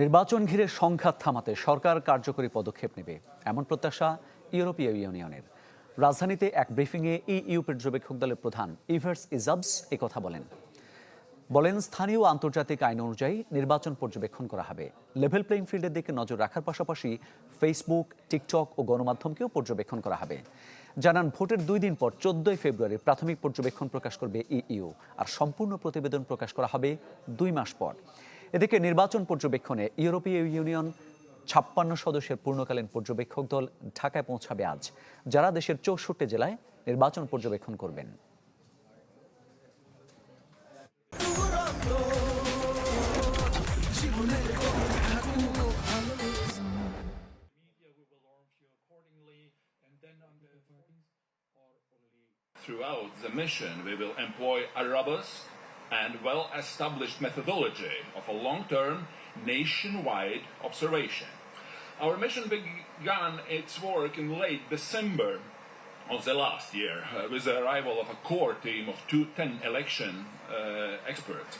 নির্বাচন ঘিরে সংঘাত থামাতে সরকার কার্যকরী পদক্ষেপ নেবে এমন প্রত্যাশা ইউরোপীয় ইউনিয়নের। রাজধানীতে এক ব্রিফিংয়ে ইইউ পর্যবেক্ষক দলের প্রধান ইভার্স ইজাবস কথা বলেন স্থানীয় আন্তর্জাতিক আইন অনুযায়ী নির্বাচন পর্যবেক্ষণ করা হবে। লেভেল প্লেইং ফিল্ডের দিকে নজর রাখার পাশাপাশি ফেসবুক, টিকটক ও গণমাধ্যমকেও পর্যবেক্ষণ করা হবে। জানান, ভোটের 2 দিন পর 14 ফেব্রুয়ারি প্রাথমিক পর্যবেক্ষণ প্রকাশ করবে ইইউ, আর সম্পূর্ণ প্রতিবেদন প্রকাশ করা হবে 2 মাস পর। এদিকে নির্বাচন পর্যবেক্ষণে ইউরোপীয় ইউনিয়ন 56 সদস্যের পূর্ণকালীন পর্যবেক্ষক দল ঢাকায় পৌঁছাবে আজ, যারা দেশের 64 জেলায় নির্বাচন পর্যবেক্ষণ করবেন। Throughout the mission, we will employ a robust and well-established methodology of a long-term nationwide observation. Our mission began its work in late December of the last year with the arrival of a core team of 210 election experts.